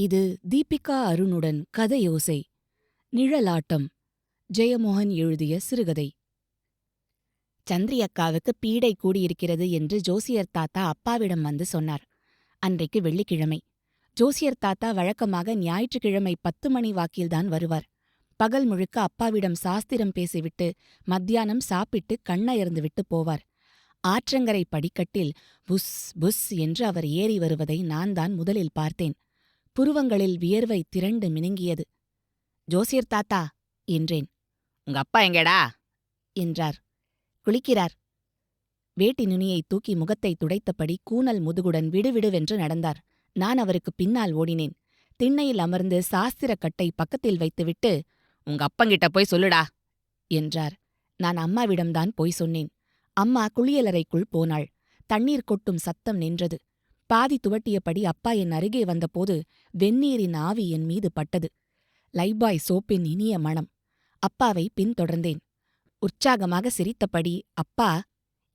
இது தீபிகா அருணுடன் கதையோசை. நிழலாட்டம். ஜெயமோகன் எழுதிய சிறுகதை. சந்திரி அக்காவுக்கு பீடை கூடியிருக்கிறது என்று ஜோசியர் தாத்தா அப்பாவிடம் வந்து சொன்னார். அன்றைக்கு வெள்ளிக்கிழமை. ஜோசியர் தாத்தா வழக்கமாக ஞாயிற்றுக்கிழமை 10 மணி வாக்கில்தான் வருவார். பகல் முழுக்க அப்பாவிடம் சாஸ்திரம் பேசிவிட்டு மத்தியானம் சாப்பிட்டு கண்ணயர்ந்துவிட்டு போவார். ஆற்றங்கரை படிக்கட்டில் புஸ் புஸ் என்று அவர் ஏறி வருவதை நான் தான் முதலில் பார்த்தேன். புருவங்களில் வியர்வை திரண்டு மினுங்கியது. ஜோசியர் தாத்தா என்றேன். உங்க அப்பா எங்கேடா என்றார். குளிக்கிறார். வேட்டி நுனியை தூக்கி முகத்தை துடைத்தபடி கூனல் முதுகுடன் விடுவிடுவென்று நடந்தார். நான் அவருக்கு பின்னால் ஓடினேன். திண்ணையில் அமர்ந்து சாஸ்திரக் கட்டை பக்கத்தில் வைத்துவிட்டு, உங்க அப்பங்கிட்ட போய் சொல்லுடா என்றார். நான் அம்மாவிடம்தான் போய் சொன்னேன். அம்மா குளியலறைக்குள் போனாள். தண்ணீர் கொட்டும் சத்தம் நின்றது. பாதி துவட்டியபடி அப்பா என் அருகே வந்தபோது வெந்நீரின் ஆவி என் மீது பட்டது. லைபாய் சோப்பின் இனிய மணம். அப்பாவை பின்தொடர்ந்தேன். உற்சாகமாக சிரித்தபடி அப்பா,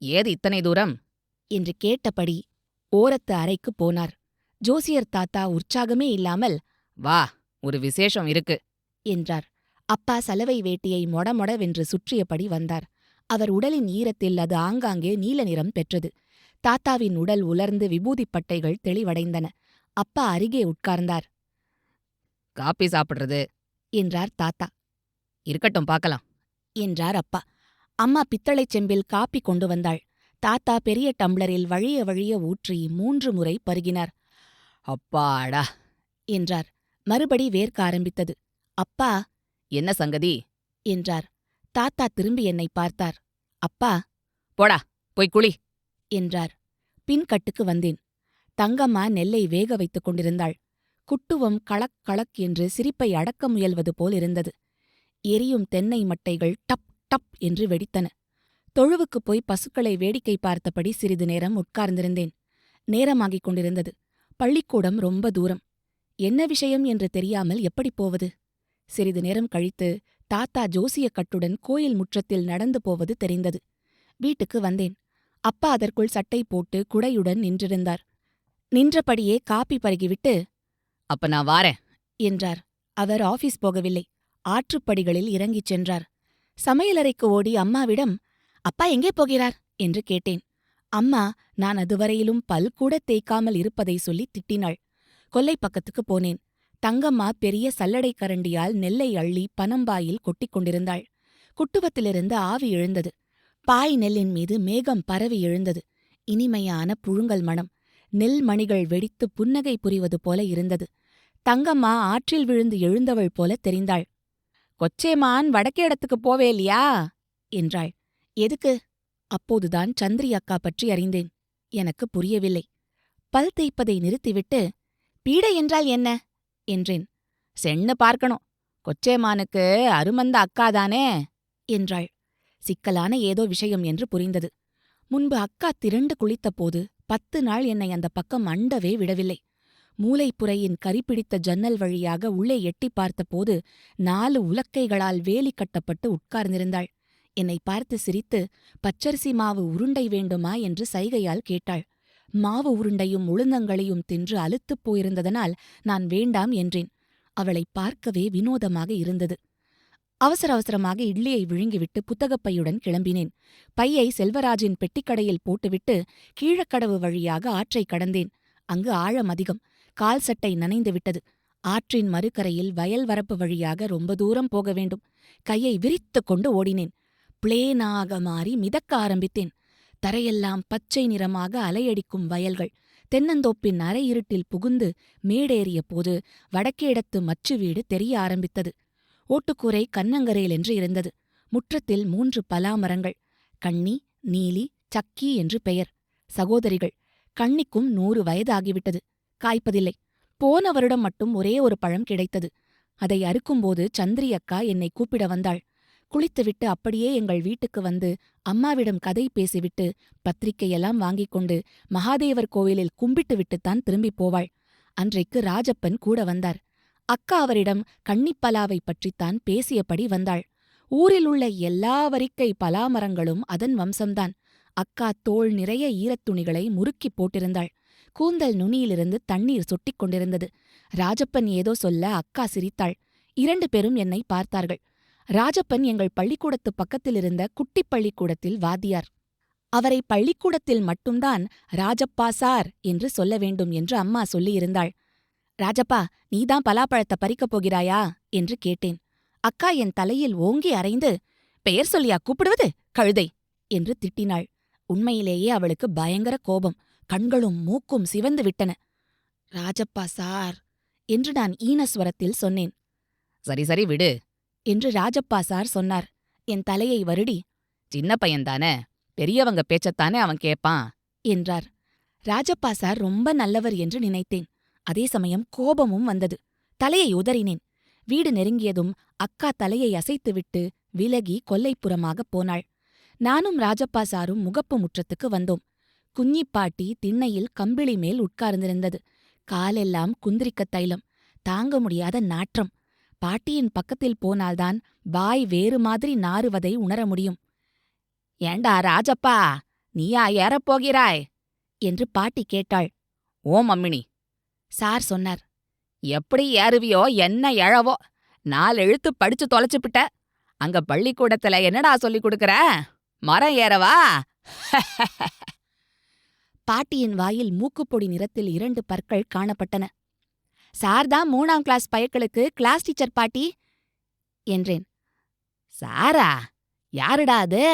ஏது இத்தனை தூரம் என்று கேட்டபடி ஓரத்து அறைக்குப் போனார். ஜோசியர் தாத்தா உற்சாகமே இல்லாமல், வா, ஒரு விசேஷம் இருக்கு என்றார். அப்பா சலவை வேட்டியை மொடமொடவென்று சுற்றியபடி வந்தார். அவர் உடலின் ஈரத்தில் அது ஆங்காங்கே நீல நிறம் பெற்றது. தாத்தாவின் உடல் உலர்ந்து விபூதிப் பட்டைகள் தெளிவடைந்தன. அப்பா அருகே உட்கார்ந்தார். காப்பி சாப்பிடுறது என்றார் தாத்தா. இருக்கட்டும், பார்க்கலாம் என்றார் அப்பா. அம்மா பித்தளைச் செம்பில் காப்பி கொண்டு வந்தாள். தாத்தா பெரிய டம்ளரில் வழிய வழிய ஊற்றி 3 முறை பருகினார். அப்பாடா என்றார். மறுபடி வேர்க்க ஆரம்பித்தது. அப்பா, என்ன சங்கதி என்றார். தாத்தா திரும்பி என்னை பார்த்தார். அப்பா, போடா, போய் குளி என்றார். பின்கட்டுக்கு வந்தேன். தங்கம்மா நெல்லை வேக வைத்துக் கொண்டிருந்தாள். குட்டுவம் களக் களக் என்று சிரிப்பை அடக்க முயல்வது போலிருந்தது. எரியும் தென்னை மட்டைகள் டப் டப் என்று வெடித்தன. தொழுவுக்குப் போய் பசுக்களை வேடிக்கை பார்த்தபடி சிறிது நேரம் உட்கார்ந்திருந்தேன். நேரமாகிக் கொண்டிருந்தது. பள்ளிக்கூடம் ரொம்ப தூரம். என்ன விஷயம் என்று தெரியாமல் எப்படி போவது? சிறிது நேரம் கழித்து தாத்தா ஜோசியக் கட்டுடன் கோயில் முற்றத்தில் நடந்து போவது தெரிந்தது. வீட்டுக்கு வந்தேன். அப்பா அதற்குள் சட்டை போட்டு குடையுடன் நின்றிருந்தார். நின்றபடியே காப்பி பருகிவிட்டு, அப்ப நான் வாரேன் என்றார். அவர் ஆபீஸ் போகவில்லை. ஆற்றுப்படிகளில் இறங்கிச் சென்றார். சமையலறைக்கு ஓடி அம்மாவிடம், அப்பா எங்கே போகிறார் என்று கேட்டேன். அம்மா நான் அதுவரையிலும் பல் கூட தேய்க்காமல் இருப்பதை சொல்லி திட்டினாள். கொல்லை பக்கத்துக்குப் போனேன். தங்கம்மா பெரிய சல்லடை கரண்டியால் நெல்லை அள்ளி பனம்பாயில் கொட்டிக் கொண்டிருந்தாள். குட்டுவத்திலிருந்து ஆவி எழுந்தது. பாய் நெல்லின் மீது மேகம் பரவி எழுந்தது. இனிமையான புழுங்கல் மணம். நெல் மணிகள் வெடித்து புன்னகை புரிவது போல இருந்தது. தங்கம்மா ஆற்றில் விழுந்து எழுந்தவள் போல தெரிந்தாள். கொச்சேமான் வடக்கே இடத்துக்கு போவே இல்லையா என்றாள். எதுக்கு? அப்போதுதான் சந்திரி அக்கா பற்றி அறிந்தேன். எனக்கு புரியவில்லை. பல் தேய்ப்பதை நிறுத்திவிட்டு, பீடை என்றால் என்ன என்றேன். சென்னு பார்க்கணும். கொச்சேமானுக்கு அருமந்த அக்காதானே என்றாள். சிக்கலான ஏதோ விஷயம் என்று புரிந்தது. முன்பு அக்கா திரண்டு குளித்தபோது 10 நாள் என்னை அந்த பக்கம் அண்டவே விடவில்லை. மூலைப்புறையின் கரிபிடித்த ஜன்னல் வழியாக உள்ளே எட்டிப் பார்த்தபோது 4 உலக்கைகளால் வேலி கட்டப்பட்டு உட்கார்ந்திருந்தாள். என்னை பார்த்து சிரித்து, பச்சரிசி மாவு உருண்டை வேண்டுமா என்று சைகையால் கேட்டாள். மாவு உருண்டையும் உளுந்தங்களையும் தின்று அலுத்துப் போயிருந்ததனால் நான் வேண்டாம் என்றேன். அவளைப் பார்க்கவே வினோதமாக இருந்தது. அவசர அவசரமாக இட்லியை விழுங்கிவிட்டு புத்தகப்பையுடன் கிளம்பினேன். பையை செல்வராஜின் பெட்டிக்கடையில் போட்டுவிட்டு கீழக்கடவு வழியாக ஆற்றைக் கடந்தேன். அங்கு ஆழம் அதிகம். கால் சட்டை நனைந்து விட்டது. ஆற்றின் மறுகரையில் வயல் வரப்பு வழியாக ரொம்ப தூரம் போக வேண்டும். கையை விரித்துக் கொண்டு ஓடினேன். பிளேனாக மாறி மிதக்க ஆரம்பித்தேன். தரையெல்லாம் பச்சை நிறமாக அலையடிக்கும் வயல்கள். தென்னந்தோப்பின் அரை இருட்டில் புகுந்து மேடேறிய போது வடக்கேடத்து மச்சு வீடு தெரிய ஆரம்பித்தது. ஓட்டுக்கூரை கன்னங்கரேலென்று இருந்தது. முற்றத்தில் 3 பலாமரங்கள். கண்ணி, நீலி, சக்கி என்று பெயர். சகோதரிகள். கண்ணிக்கும் 100 வயதாகிவிட்டது. காய்ப்பதில்லை. போன வருடம் மட்டும் ஒரே ஒரு பழம் கிடைத்தது. அதை அறுக்கும்போது சந்திரி அக்கா என்னை கூப்பிட வந்தாள். குளித்துவிட்டு அப்படியே எங்கள் வீட்டுக்கு வந்து அம்மாவிடம் கதை பேசிவிட்டு பத்திரிக்கையெல்லாம் வாங்கிக் கொண்டு மகாதேவர் கோவிலில் கும்பிட்டுவிட்டுத்தான் திரும்பிப் போவாள். அன்றைக்கு ராஜப்பன் கூட வந்தார். அக்கா அவரிடம் கன்னிப்பலாவைப் பற்றித்தான் பேசியபடி வந்தாள். ஊரில் உள்ள எல்லா வரிக்கை பலாமரங்களும் அதன் வம்சம்தான். அக்கா தோள் நிறைய ஈரத்துணிகளை முறுக்கிப் போட்டிருந்தாள். கூந்தல் நுனியிலிருந்து தண்ணீர் சொட்டிக் கொண்டிருந்தது. ராஜப்பன் ஏதோ சொல்ல அக்கா சிரித்தாள். 2 பேரும் என்னை பார்த்தார்கள். ராஜப்பன் எங்கள் பள்ளிக்கூடத்து பக்கத்திலிருந்த குட்டிப் பள்ளிக்கூடத்தில் வாத்தியார். அவரை பள்ளிக்கூடத்தில் மட்டும்தான் ராஜப்பா சார் என்று சொல்ல வேண்டும் என்று அம்மா சொல்லியிருந்தாள். ராஜப்பா, நீதான் பலாப்பழத்தை பறிக்கப் போகிறாயா என்று கேட்டேன். அக்கா என் தலையில் ஓங்கி அறைந்து, பெயர் சொல்லியா கூப்பிடுவது கழுதை என்று திட்டினாள். உண்மையிலேயே அவளுக்கு பயங்கர கோபம். கண்களும் மூக்கும் சிவந்து விட்டன. ராஜப்பா சார் என்று நான் ஈனஸ்வரத்தில் சொன்னேன். சரி சரி விடு என்று ராஜப்பா சார் சொன்னார். என் தலையை வருடி, சின்ன பையன்தானே, பெரியவங்க பேச்சத்தானே அவன் கேப்பான் என்றார். ராஜப்பா சார் ரொம்ப நல்லவர் என்று நினைத்தேன். அதே சமயம் கோபமும் வந்தது. தலையை உதறினேன். வீடு நெருங்கியதும் அக்கா தலையை அசைத்துவிட்டு விலகி கொல்லைப்புறமாகப் போனாள். நானும் ராஜப்பா சாரும் முகப்பு முற்றத்துக்கு வந்தோம். குஞ்சிப்பாட்டி திண்ணையில் கம்பிளி மேல் உட்கார்ந்திருந்தது. காலெல்லாம் குந்திரிக்கத் தைலம், தாங்க முடியாத நாற்றம். பாட்டியின் பக்கத்தில் போனால்தான் வாய் வேறு மாதிரி நாறுவதை உணர முடியும். ஏண்டா ராஜப்பா, நீயா ஏறப் போகிறாய் என்று பாட்டி கேட்டாள். ஓ மம்மினி சார் சொன்னார். எப்படி ஏறுவியோ என்ன எழவோ, 4 எழுத்து படிச்சு தொலைச்சுப்பிட்ட. அங்க பள்ளிக்கூடத்துல என்னடா சொல்லிக் கொடுக்கற? மரம் ஏறவா? பாட்டியின் வாயில் மூக்குப்பொடி நிறத்தில் 2 பற்கள் காணப்பட்டன. சார்தான் 3ஆம் கிளாஸ் பையக்களுக்கு கிளாஸ் டீச்சர் பாட்டி என்றேன். சாரா? யாருடா அது?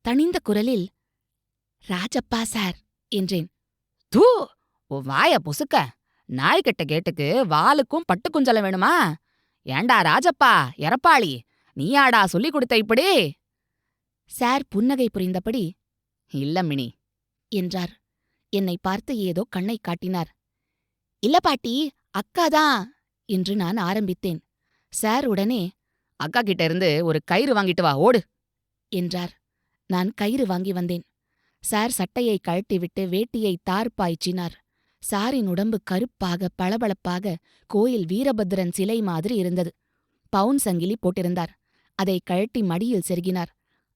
தணிந்த குரலில் ராஜப்பா சார் என்றேன். தூ, உன் வாய புசுக்க. நாய்கிட்ட கேட்டுக்கு வாலுக்கும் பட்டு குஞ்சலம் வேணுமா? ஏண்டா ராஜப்பா எரப்பாளி, நீயாடா சொல்லிக் கொடுத்த இப்படி? சார் புன்னகை புரிந்தபடி இல்ல மினி என்றார். என்னை பார்த்து ஏதோ கண்ணை காட்டினார். இல்ல பாட்டி, அக்காதான் என்று நான் ஆரம்பித்தேன். சார் உடனே அக்கா கிட்ட இருந்து ஒரு கயிறு வாங்கிட்டு வா, ஓடு என்றார். நான் கயிறு வாங்கி வந்தேன். சார் சட்டையை கழட்டிவிட்டு வேட்டியை தார் பாய்ச்சினார். சாரின் உடம்பு கருப்பாக பளபளப்பாக கோயில் வீரபத்திரன் சிலை மாதிரி இருந்தது. பவுன் சங்கிலி போட்டிருந்தார். அதை கழட்டி மடியில் செருகினார்.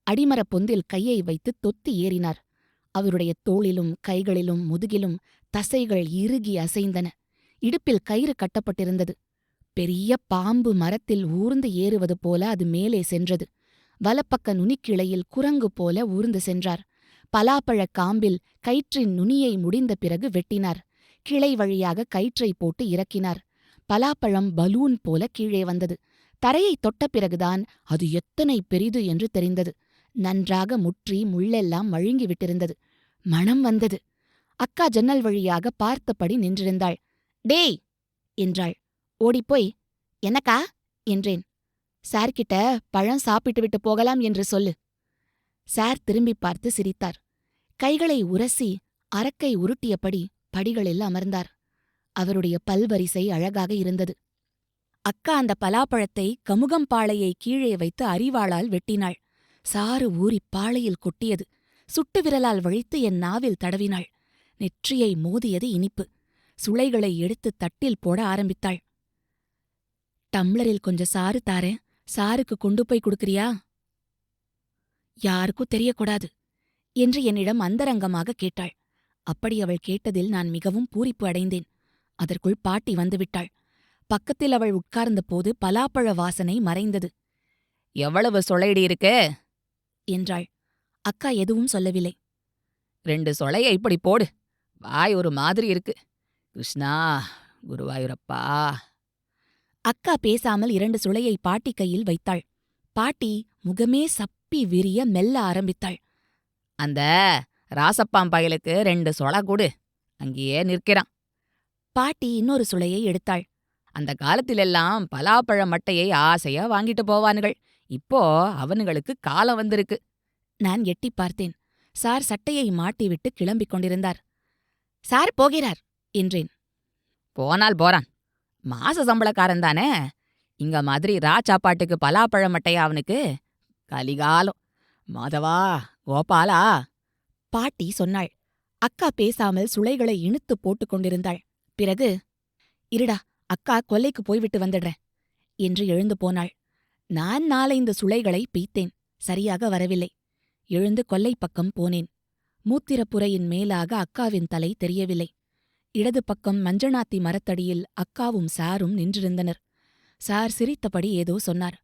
அடிமரப் பொந்தில் கையை வைத்து தொத்தி ஏறினார். அவருடைய தோளிலும் கைகளிலும் முதுகிலும் தசைகள் இறுகி அசைந்தன. இடுப்பில் கயிறு கட்டப்பட்டிருந்தது. பெரிய பாம்பு மரத்தில் ஊர்ந்து ஏறுவது போல அது மேலே சென்றது. வலப்பக்க நுனிக்கிளையில் குரங்கு போல ஊர்ந்து சென்றார். பலாப்பழக் காம்பில் கயிற்றின் நுனியை முடிந்த பிறகு வெட்டினார். கிளை வழியாக கயிற்றை போட்டு இறக்கினார். பலாப்பழம் பலூன் போல கீழே வந்தது. தரையை தொட்ட பிறகுதான் அது எத்தனை பெரிது என்று தெரிந்தது. நன்றாக முற்றி முள்ளெல்லாம் மழுங்கிவிட்டிருந்தது. மணம் வந்தது. அக்கா ஜன்னல் வழியாக பார்த்தபடி நின்றிருந்தாள். டேய் என்றாள். ஓடிப்போய், எனக்கா என்றேன். சார்கிட்ட பழம் சாப்பிட்டு விட்டு போகலாம் என்று சொல்லு. சார் திரும்பி பார்த்து சிரித்தார். கைகளை உரசி அரக்கை உருட்டியபடி படிகளில் அமர்ந்தார். அவருடைய பல்வரிசை அழகாக இருந்தது. அக்கா அந்த பலாப்பழத்தை கமுகம்பாளையை கீழே வைத்து அரிவாளால் வெட்டினாள். சாறு ஊறிப் பாளையில் கொட்டியது. சுட்டு விரலால் வழித்து என் நாவில் தடவினாள். நெற்றியை மோதியது இனிப்பு. சுளைகளை எடுத்து தட்டில் போட ஆரம்பித்தாள். டம்ளரில் கொஞ்சம் சாறு தாரேன், சாருக்கு கொண்டு போய் கொடுக்கறியா? யாருக்கும் தெரியக்கூடாது என்று என்னிடம் அந்தரங்கமாக கேட்டாள். அப்படி அவள் கேட்டதில் நான் மிகவும் பூரிப்பு அடைந்தேன். அதற்குள் பாட்டி வந்துவிட்டாள். பக்கத்தில் அவள் உட்கார்ந்தபோது பலாப்பழ வாசனை மறைந்தது. எவ்வளவு சொளையடி இருக்கு என்றாள். அக்கா எதுவும் சொல்லவில்லை. 2 சொளைய இப்படி போடு, வாய் ஒரு மாதிரி இருக்கு. கிருஷ்ணா, குருவாயூரப்பா. அக்கா பேசாமல் 2 சுளையை பாட்டி கையில் வைத்தாள். பாட்டி முகமே சப்பி விரிய மெல்ல ஆரம்பித்தாள். அந்த ராசப்பாம் பயலுக்கு 2 சொளை கொடு, அங்கேயே நிற்கிறான். பாட்டி இன்னொரு சுளையை எடுத்தாள். அந்த காலத்திலெல்லாம் பலாப்பழ மட்டையை ஆசையா வாங்கிட்டு போவானுகள். இப்போ அவனுங்களுக்கு காலம் வந்திருக்கு. நான் எட்டிப் பார்த்தேன். சார் சட்டையை மாட்டிவிட்டு கிளம்பிக் கொண்டிருந்தார். சார் போகிறார் என்றேன். போனால் போறான், மாச சம்பளக்காரன் தானே. இங்க மாதிரி சாப்பாட்டுக்கு பலாப்பழ மட்டையா அவனுக்கு? கலிகாலம். மாதவா, கோபாலா. பாட்டி சொன்னாள். அக்கா பேசாமல் சுளைகளை இழுத்துப் போட்டுக் கொண்டிருந்தாள். பிறகு, இருடா, அக்கா கொல்லைக்கு போய்விட்டு வந்துடுறேன் என்று எழுந்து போனாள். நான் 4-5 சுளைகளை பீத்தேன். சரியாக வரவில்லை. எழுந்து கொல்லை பக்கம் போனேன். மூத்திரப்புரையின் மேலாக அக்காவின் தலை தெரியவில்லை. இடது பக்கம் மஞ்சனாத்தி மரத்தடியில் அக்காவும் சாரும் நின்றிருந்தனர். சார் சிரித்தபடி ஏதோ சொன்னார்.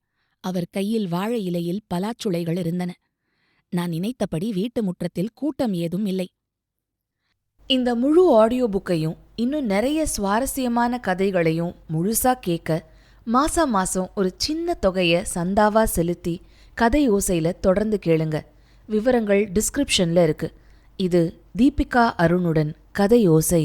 அவர் கையில் வாழை இலையில் பலாச்சுளைகள் இருந்தன. நான் நினைத்தபடி வீட்டு முற்றத்தில் கூட்டம் ஏதும் இல்லை. இந்த முழு ஆடியோ புக்கையும் இன்னும் நிறைய சுவாரஸ்யமான கதைகளையும் முழுசா கேட்க மாசம் ஒரு சின்ன தொகையை சந்தாவா செலுத்தி கதை ஓசையில தொடர்ந்து கேளுங்க. விவரங்கள் டிஸ்கிரிப்ஷன்ல இருக்கு. இது தீபிகா அருணுடன் கதை ஓசை.